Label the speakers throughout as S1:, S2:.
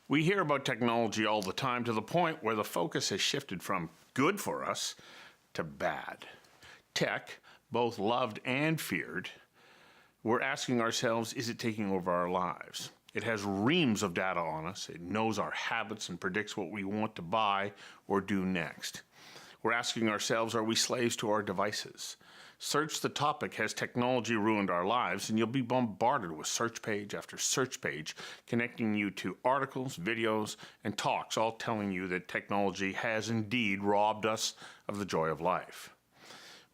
S1: We hear about technology all the time to the point where the focus has shifted from good for us to bad. Tech, both loved and feared, we're asking ourselves, is it taking over our lives? It has reams of data on us. It knows our habits and predicts what we want to buy or do next. We're asking ourselves, are we slaves to our devices? Search the topic, has technology ruined our lives? And you'll be bombarded with search page after search page, connecting you to articles, videos, and talks, all telling you that technology has indeed robbed us of the joy of life.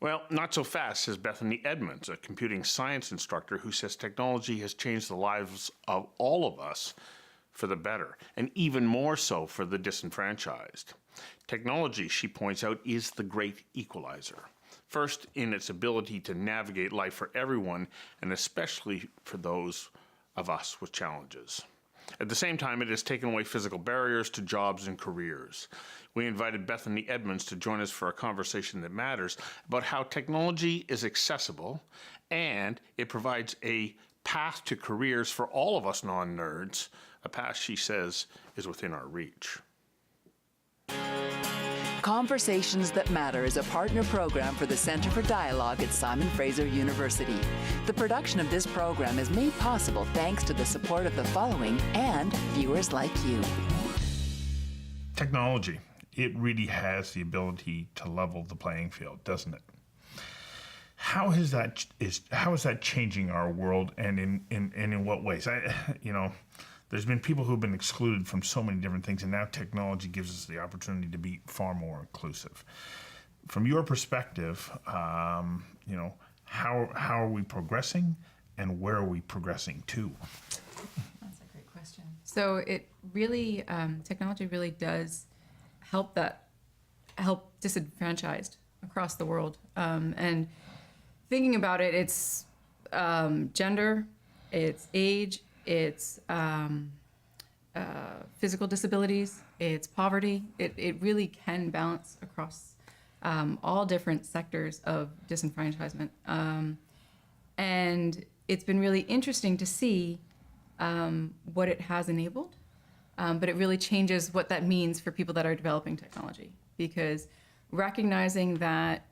S1: Well, not so fast, says Bethany Edmunds, a computing science instructor who says technology has changed the lives of all of us for the better, and even more so for the disenfranchised. Technology, she points out, is the great equalizer. First, in its ability to navigate life for everyone, and especially for those of us with challenges. At the same time, it has taken away physical barriers to jobs and careers. We invited Bethany Edmunds to join us for a conversation that matters about how technology is accessible and it provides a path to careers for all of us non-nerds, a path she says is within our reach.
S2: Conversations That Matter is a partner program for the Centre for Dialogue at Simon Fraser University. The production of this program is made possible thanks to the support of the following and viewers like you.
S3: Technology, it really has the ability to level the playing field, doesn't it? How is that changing our world, and in what ways? There's been people who've been excluded from so many different things, and now technology gives us the opportunity to be far more inclusive. From your perspective, how are we progressing, and where are we progressing to?
S4: That's a great question. So it really, technology really does help disenfranchised across the world. And thinking about it, it's gender, it's age, it's physical disabilities, it's poverty. It really can balance across all different sectors of disenfranchisement. And it's been really interesting to see what it has enabled, but it really changes what that means for people that are developing technology, because recognizing that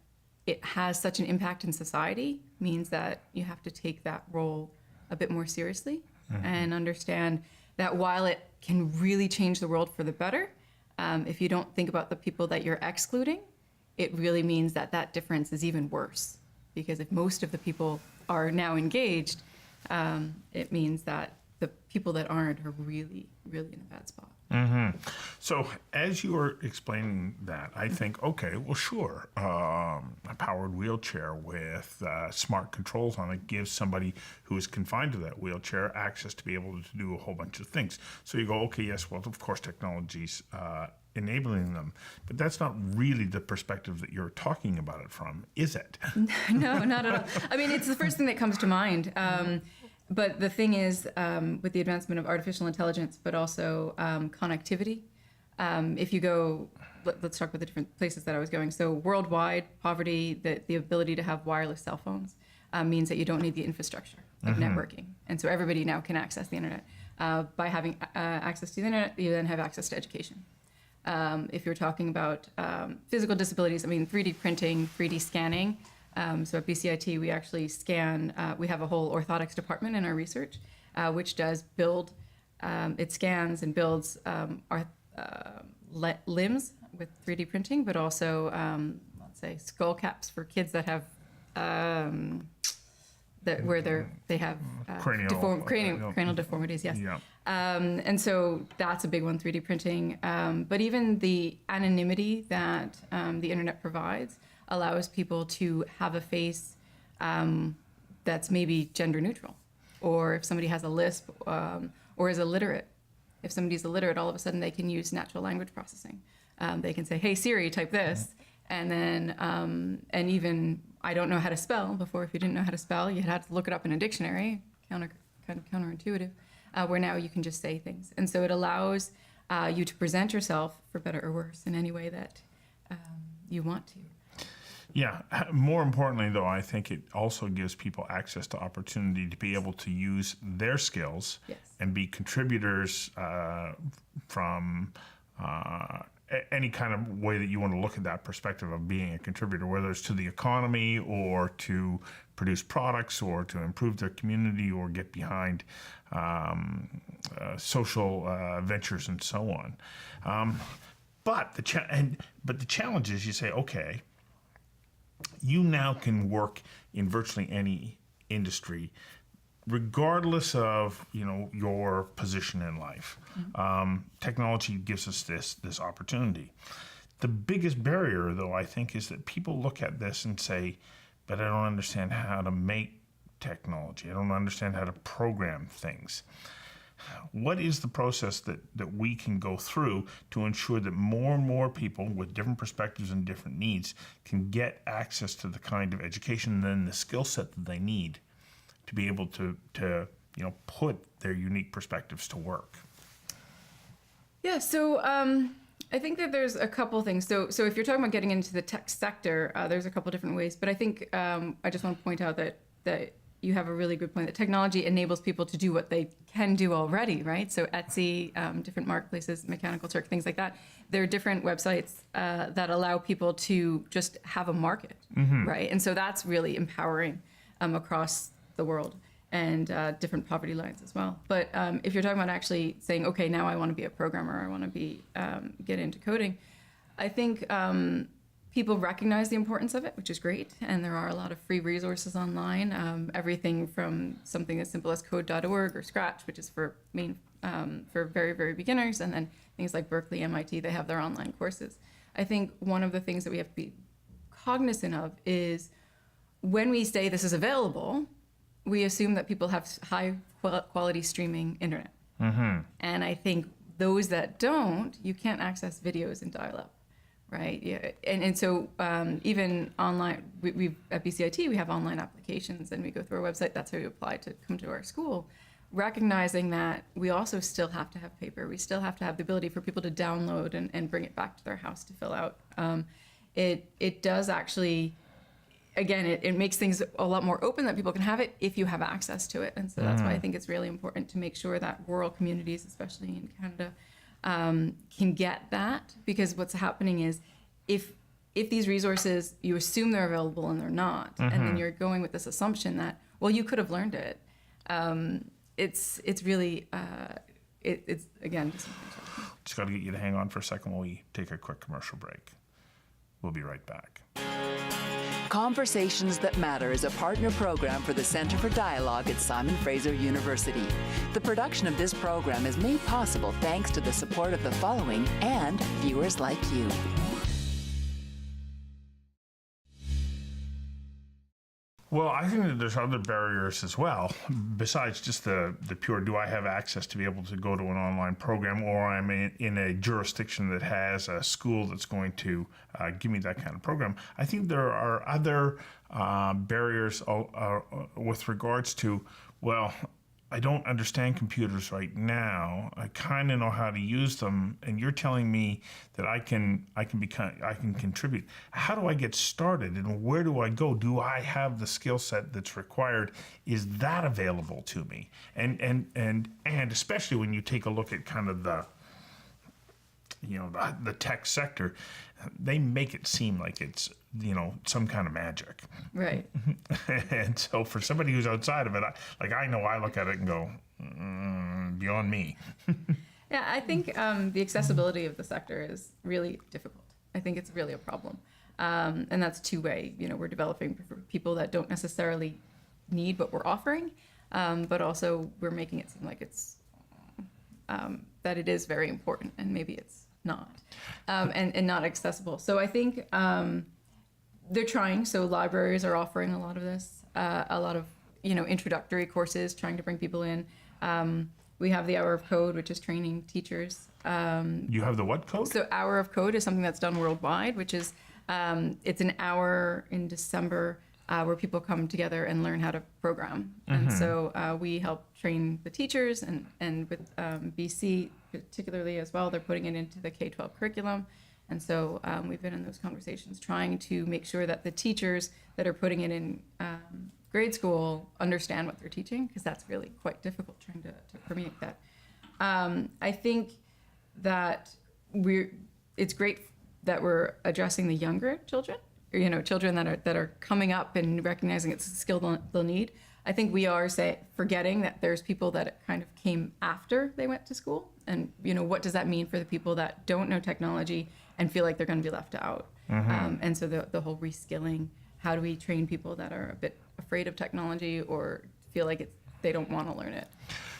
S4: it has such an impact in society means that you have to take that role a bit more seriously. Mm-hmm. And understand that while it can really change the world for the better, if you don't think about the people that you're excluding, it really means that that difference is even worse. Because if most of the people are now engaged, it means that the people that aren't are really, really in a bad spot.
S3: Mm-hmm. So as you were explaining that, I think, okay, well, sure, a powered wheelchair with smart controls on it gives somebody who is confined to that wheelchair access to be able to do a whole bunch of things. So you go, okay, yes, well, of course, technology's enabling them. But that's not really the perspective that you're talking about it from, is it?
S4: No, not at all. I mean, it's the first thing that comes to mind. But the thing is, with the advancement of artificial intelligence, but also connectivity, if you go, let's talk about the different places that I was going. So worldwide, poverty, the ability to have wireless cell phones means that you don't need the infrastructure of networking. And so everybody now can access the internet. By having access to the internet, you then have access to education. If you're talking about physical disabilities, I mean, 3D printing, 3D scanning. So at BCIT, we actually scan, we have a whole orthotics department in our research, which does build, it scans and builds our limbs with 3D printing, but also, let's say, skull caps for kids that have, they have cranial deformities, yes. Yeah. And so that's a big one, 3D printing. But even the anonymity that the internet provides allows people to have a face that's maybe gender neutral. Or if somebody has a lisp or is illiterate, if somebody's illiterate, all of a sudden they can use natural language processing. They can say, hey, Siri, type this. And then, and even, I don't know how to spell. Before, if you didn't know how to spell, you had to look it up in a dictionary, kind of counterintuitive, where now you can just say things. And so it allows you to present yourself, for better or worse, in any way that you want to.
S3: Yeah. More importantly, though, I think it also gives people access to opportunity to be able to use their skills
S4: Yes.
S3: and be contributors from any kind of way that you want to look at that perspective of being a contributor, whether it's to the economy or to produce products or to improve their community or get behind social ventures and so on. But the challenge is, you say, okay, you now can work in virtually any industry, regardless of your position in life. Technology gives us this opportunity. The biggest barrier, though, I think, is that people look at this and say, "But I don't understand how to make technology. I don't understand how to program things." What is the process that we can go through to ensure that more and more people with different perspectives and different needs can get access to the kind of education and the skill set that they need to be able to put their unique perspectives to work?
S4: Yeah, so I think that there's a couple things. So if you're talking about getting into the tech sector, there's a couple different ways. But I think I just want to point out that you have a really good point, that technology enables people to do what they can do already, right? So Etsy, different marketplaces, Mechanical Turk, things like that. There are different websites that allow people to just have a market, right? And so that's really empowering across the world, and different poverty lines as well. But if you're talking about actually saying, okay, now I want to be a programmer, I want to be get into coding, I think people recognize the importance of it, which is great. And there are a lot of free resources online, everything from something as simple as code.org or Scratch, which is for very, very beginners, and then things like Berkeley, MIT, they have their online courses. I think one of the things that we have to be cognizant of is when we say this is available, we assume that people have high quality streaming internet. And I think those that don't, you can't access videos in dial-up, right? Yeah. And so even online, we at BCIT, we have online applications, and we go through our website. That's how you apply to come to our school, recognizing that we also still have to have paper. We still have to have the ability for people to download and bring it back to their house to fill out. It does actually, again, it makes things a lot more open, that people can have it if you have access to it. And so that's why I think it's really important to make sure that rural communities, especially in Canada, can get that. Because what's happening is if these resources, you assume they're available and they're not, and then you're going with this assumption that, well, you could have learned it. It's really, it's again, disenfranchised.
S3: Just got to get you to hang on for a second while we take a quick commercial break. We'll be right back.
S2: Conversations That Matter is a partner program for the Center for Dialogue at Simon Fraser University. The production of this program is made possible thanks to the support of the following and viewers like you.
S3: Well, I think that there's other barriers as well, besides just the pure, do I have access to be able to go to an online program, or I'm in a jurisdiction that has a school that's going to give me that kind of program. I think there are other barriers with regards to, well, I don't understand computers right now. I kind of know how to use them, and you're telling me that I can contribute. How do I get started, and where do I go? Do I have the skill set that's required? Is that available to me? And especially when you take a look at kind of the tech sector, they make it seem like it's some kind of magic.
S4: Right.
S3: And so for somebody who's outside of it, I look at it and go, beyond me.
S4: Yeah, I think the accessibility of the sector is really difficult. I think it's really a problem. And that's two-way. We're developing for people that don't necessarily need what we're offering, but also we're making it seem like it's, that it is very important, and maybe it's not, and not accessible. So I think they're trying. So libraries are offering a lot of this, a lot of introductory courses, trying to bring people in. We have the Hour of Code, which is training teachers.
S3: You have the what code?
S4: So Hour of Code is something that's done worldwide, which is it's an hour in December where people come together and learn how to program. And so we help train the teachers, and with BC particularly as well, they're putting it into the K-12 curriculum. And so we've been in those conversations trying to make sure that the teachers that are putting it in grade school understand what they're teaching, because that's really quite difficult trying to permeate that. I think that it's great that we're addressing the younger children, children that are coming up and recognizing it's a skill they'll need. I think we are forgetting that there's people that kind of came after they went to school, and what does that mean for the people that don't know technology and feel like they're going to be left out. And so the whole reskilling, how do we train people that are a bit afraid of technology or feel like they don't want to learn it?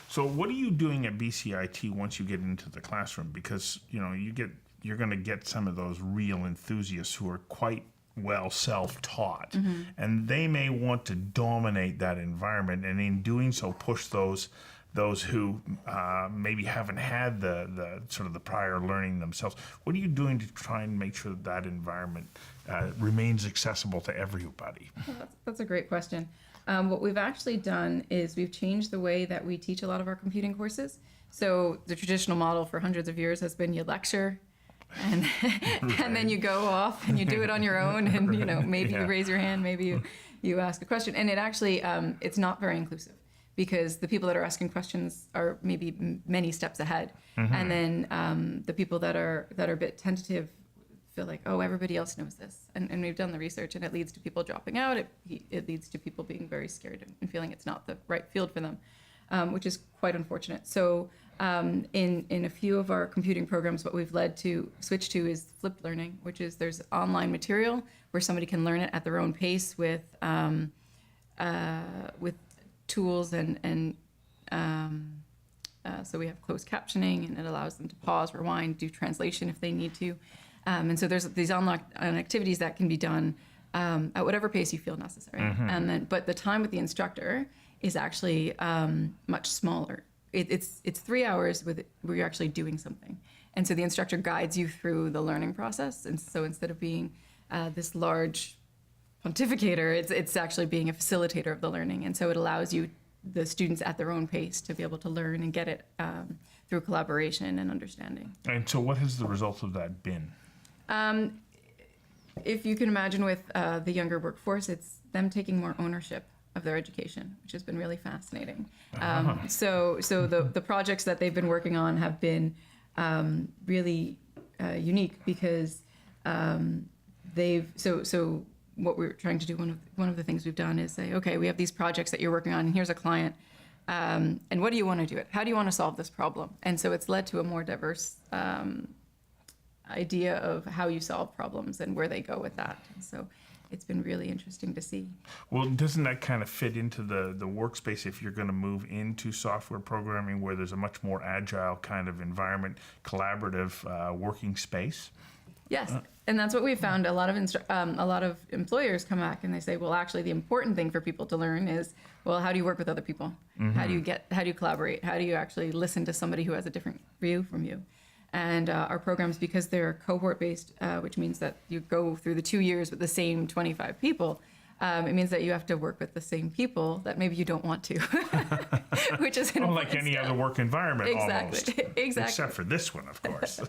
S3: So what are you doing at BCIT once you get into the classroom? Because you're going to get some of those real enthusiasts who are quite well self-taught, and they may want to dominate that environment, and in doing so push those who maybe haven't had the sort of the prior learning themselves. What are you doing to try and make sure that environment remains accessible to everybody?
S4: Well, that's a great question. What we've actually done is we've changed the way that we teach a lot of our computing courses. So the traditional model for hundreds of years has been you lecture, and and then you go off and you do it on your own, and maybe you raise your hand, maybe you ask a question, and it actually it's not very inclusive, because the people that are asking questions are maybe many steps ahead, and then the people that are a bit tentative feel like, oh, everybody else knows this, and we've done the research, and it leads to people dropping out. It leads to people being very scared and feeling it's not the right field for them, which is quite unfortunate. So in a few of our computing programs, what we've switched to is flipped learning, which is there's online material where somebody can learn it at their own pace with tools and so we have closed captioning, and it allows them to pause, rewind, do translation if they need to. And so there's these online activities that can be done at whatever pace you feel necessary. And but the time with the instructor is actually much smaller. It's 3 hours where you're actually doing something. And so the instructor guides you through the learning process. And so instead of being this large pontificator, it's actually being a facilitator of the learning. And so it allows the students at their own pace to be able to learn and get it through collaboration and understanding.
S3: And so what has the result of that been?
S4: If you can imagine with the younger workforce, it's them taking more ownership of their education, which has been really fascinating. So the projects that they've been working on have been really unique, because so what we're trying to do, one of the things we've done is say, okay, we have these projects that you're working on, and here's a client, and what do you want to do it? How do you want to solve this problem? And so it's led to a more diverse idea of how you solve problems and where they go with that. And so it's been really interesting to see.
S3: Well, doesn't that kind of fit into the workspace if you're going to move into software programming, where there's a much more agile kind of environment, collaborative working space?
S4: Yes, and that's what we found. A lot of employers come back and they say, well, actually, the important thing for people to learn is, well, how do you work with other people? How do you collaborate? How do you actually listen to somebody who has a different view from you? And our programs, because they're cohort-based, which means that you go through the 2 years with the same 25 people, it means that you have to work with the same people that maybe you don't want to, which is
S3: like any other work environment,
S4: exactly.
S3: Almost.
S4: Exactly.
S3: Except for this one, of course.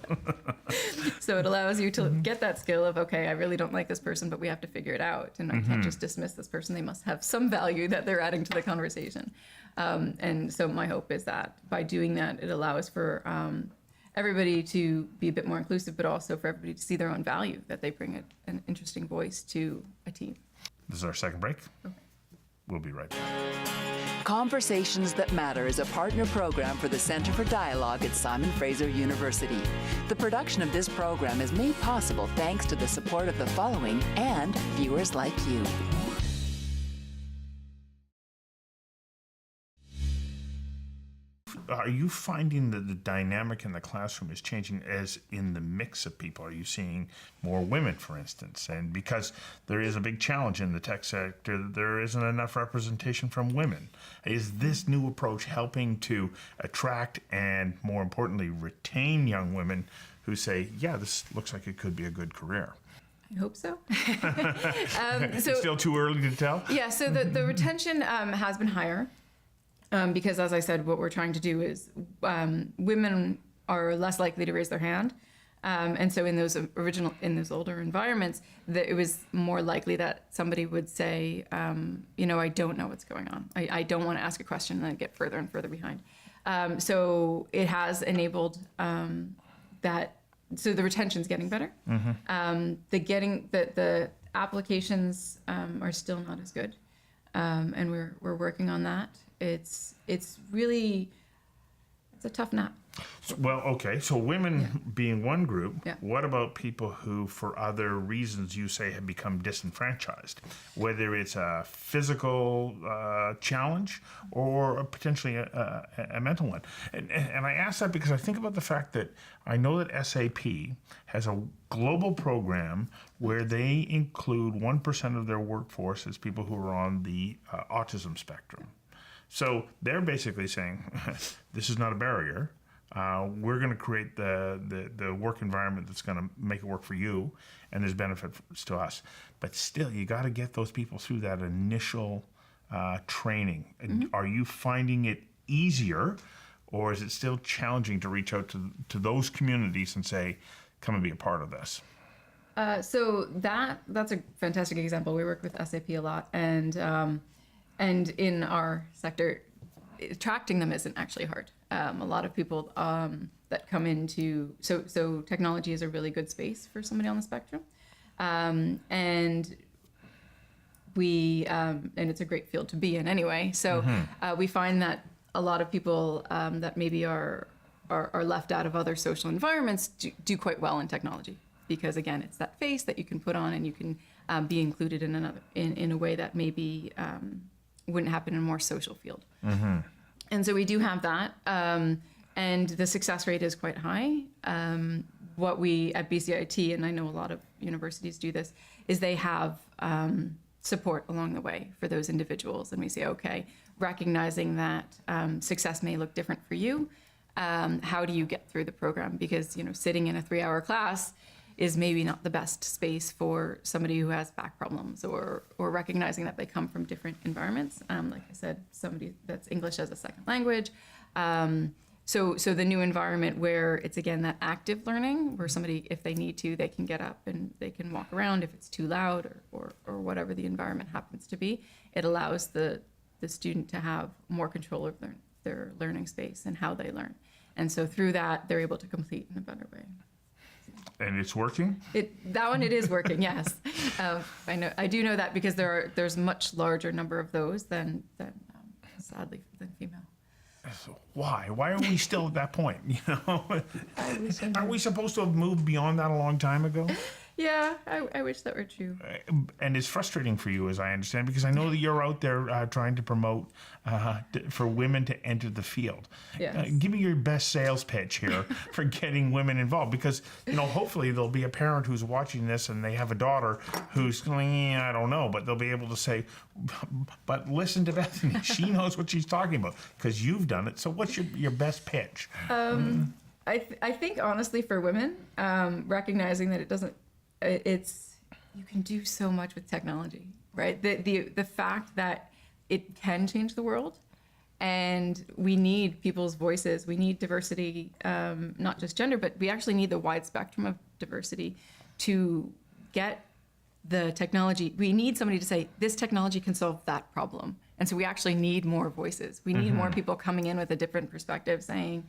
S4: So it allows you to get that skill of, okay, I really don't like this person, but we have to figure it out, and I can't just dismiss this person. They must have some value that they're adding to the conversation. And so my hope is that by doing that, it allows for everybody to be a bit more inclusive, but also for everybody to see their own value, that they bring an interesting voice to a team.
S3: This is our second break.
S4: Okay.
S3: We'll be right back.
S2: Conversations That Matter is a partner program for the Center for Dialogue at Simon Fraser University. The production of this program is made possible thanks to the support of the following and viewers like you.
S3: Are you finding that the dynamic in the classroom is changing as in the mix of people? Are you seeing more women, for instance? And because there is a big challenge in the tech sector, there isn't enough representation from women. Is this new approach helping to attract and, more importantly, retain young women who say, yeah, this looks like it could be a good career?
S4: I hope so.
S3: It's still too early to tell?
S4: Yeah, so the retention has been higher. Because, as I said, what we're trying to do is women are less likely to raise their hand And so in those older environments, it was more likely that somebody would say, I don't know what's going on. I don't want to ask a question and then get further and further behind. So it has enabled that. So the retention's getting better. The applications are still not as good, and we're working on that. It's a tough nap.
S3: Well, okay, so women being one group,
S4: Yeah.
S3: what about people who, for other reasons, you say have become disenfranchised? Whether it's a physical challenge or potentially a mental one. And I ask that because I think about the fact that I know that SAP has a global program where they include 1% of their workforce as people who are on the autism spectrum. So they're basically saying, this is not a barrier. We're going to create the work environment that's going to make it work for you, and there's benefits to us. But still, you got to get those people through that initial training. Are you finding it easier, or is it still challenging to reach out to those communities and say, come and be a part of this?
S4: So that's a fantastic example. We work with SAP a lot, and in our sector, attracting them isn't actually hard. A lot of people that come into so technology is a really good space for somebody on the spectrum, and it's a great field to be in anyway. So we find that a lot of people that maybe are left out of other social environments do quite well in technology, because again, it's that face that you can put on and you can be included in a way that maybe wouldn't happen in a more social field. And so we do have that, and the success rate is quite high. What we at BCIT, and I know a lot of universities do this, is they have support along the way for those individuals. And we say, okay, recognizing that success may look different for you, how do you get through the program? Because sitting in a 3-hour class is maybe not the best space for somebody who has back problems, or recognizing that they come from different environments. Like I said, somebody that's English as a second language. So the new environment where it's, again, that active learning, where somebody, if they need to, they can get up and they can walk around if it's too loud or whatever the environment happens to be. It allows the student to have more control of their learning space and how they learn. And so through that, they're able to complete in a better way.
S3: And it's working?
S4: It is working, yes. I do know that because there's much larger number of those than sadly than female.
S3: So why are we still at that point? Aren't we supposed to have moved beyond that a long time ago?
S4: Yeah, I wish that were true.
S3: And it's frustrating for you, as I understand, because I know that you're out there trying to promote for women to enter the field.
S4: Yes.
S3: Give me your best sales pitch here for getting women involved, because hopefully there'll be a parent who's watching this and they have a daughter who's going, I don't know, but they'll be able to say, but listen to Bethany, she knows what she's talking about because you've done it. So what's your best pitch?
S4: I think honestly for women, recognizing that you can do so much with technology, right? The fact that it can change the world, and we need people's voices. We need diversity, not just gender, but we actually need the wide spectrum of diversity to get the technology. We need somebody to say, this technology can solve that problem. And so we actually need more voices. We need more people coming in with a different perspective saying,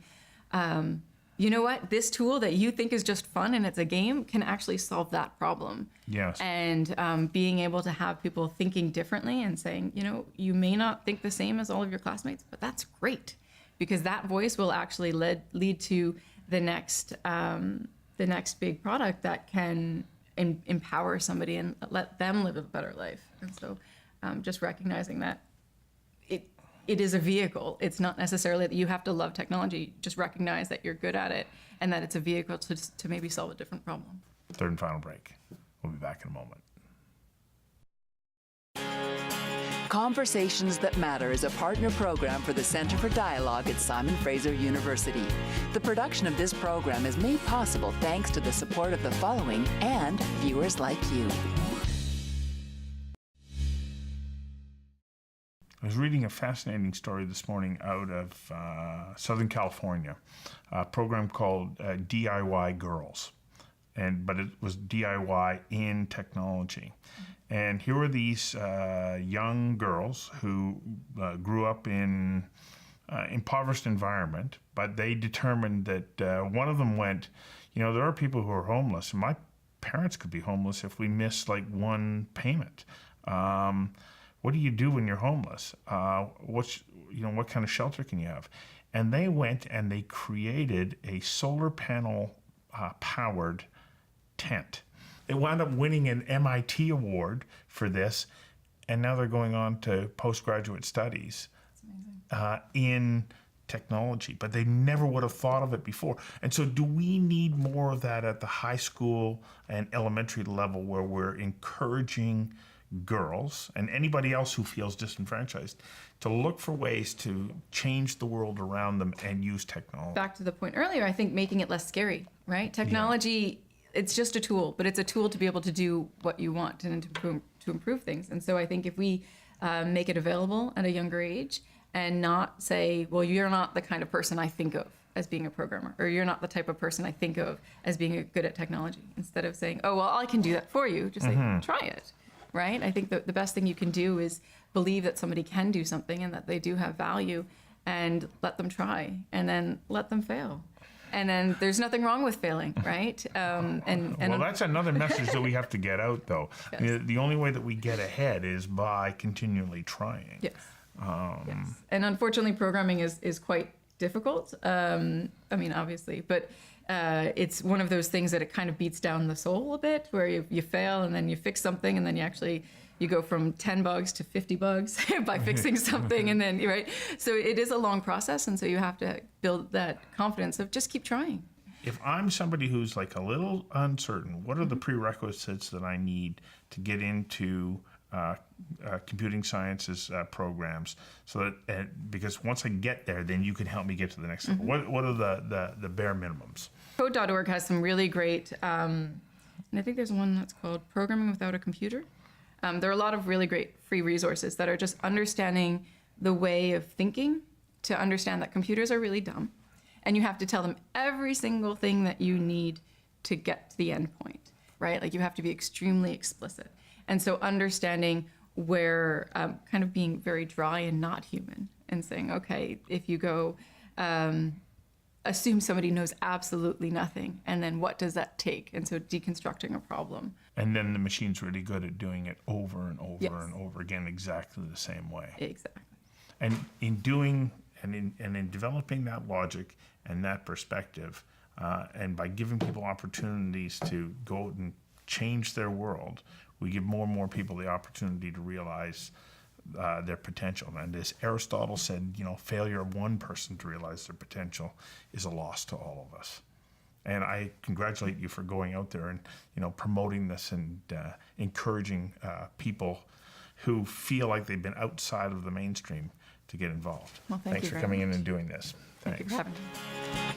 S4: you know what, this tool that you think is just fun and it's a game can actually solve that problem.
S3: Yes.
S4: And being able to have people thinking differently and saying, you may not think the same as all of your classmates, but that's great, because that voice will actually lead to the next big product that can empower somebody and let them live a better life. And so just recognizing that it is a vehicle. It's not necessarily that you have to love technology. Just recognize that you're good at it and that it's a vehicle to maybe solve a different problem.
S3: Third and final break. We'll be back in a moment.
S2: Conversations That Matter is a partner program for the Center for Dialogue at Simon Fraser University. The production of this program is made possible thanks to the support of the following and viewers like you.
S3: I was reading a fascinating story this morning out of Southern California, a program called DIY Girls. but it was DIY in technology. And here were these young girls who grew up in impoverished environment, but they determined that one of them went, there are people who are homeless, and my parents could be homeless if we miss like one payment. What do you do when you're homeless? What kind of shelter can you have? And they went and they created a solar panel powered tent. They wound up winning an MIT award for this, and now they're going on to postgraduate studies in technology, but they never would have thought of it before. And so do we need more of that at the high school and elementary level, where we're encouraging girls and anybody else who feels disenfranchised to look for ways to change the world around them and use technology?
S4: Back to the point earlier, I think making it less scary, right? Technology, it's just a tool, but it's a tool to be able to do what you want and to improve things. And so I think if we make it available at a younger age and not say, well, you're not the kind of person I think of as being a programmer, or you're not the type of person I think of as being good at technology, instead of saying, oh, well, I can do that for you, just say, try it, right? I think that the best thing you can do is believe that somebody can do something and that they do have value, and let them try, and then let them fail. And then there's nothing wrong with failing, right?
S3: Well, that's another message that we have to get out, though.
S4: Yes.
S3: The only way that we get ahead is by continually trying.
S4: Yes. Yes. And unfortunately, programming is quite difficult. Obviously, but it's one of those things that it kind of beats down the soul a bit, where you fail and then you fix something, and then you go from 10 bugs to 50 bugs by fixing something, and then, right? So it is a long process, and so you have to build that confidence of just keep trying.
S3: If I'm somebody who's like a little uncertain, what are the prerequisites that I need to get into computing sciences programs, so that because once I get there, then you can help me get to the next level? What are the bare minimums?
S4: Code.org has some really great, and I think there's one that's called Programming Without a Computer. There are a lot of really great free resources that are just understanding the way of thinking, to understand that computers are really dumb, and you have to tell them every single thing that you need to get to the end point, right? Like, you have to be extremely explicit. And so understanding where, kind of being very dry and not human, and saying, okay, if you go, assume somebody knows absolutely nothing, and then what does that take? And so deconstructing a problem.
S3: And then the machine's really good at doing it over and over
S4: Yes.
S3: and over again, exactly the same way.
S4: Exactly.
S3: And in doing and in developing that logic and that perspective, and by giving people opportunities to go out and change their world, we give more and more people the opportunity to realize their potential. And as Aristotle said, failure of one person to realize their potential is a loss to all of us. And I congratulate you for going out there and promoting this and encouraging people who feel like they've been outside of the mainstream to get involved.
S4: Well, thank
S3: Thanks
S4: you
S3: for
S4: very
S3: coming in
S4: much.
S3: and doing this.
S4: Thank you
S3: Thanks.
S4: for having me.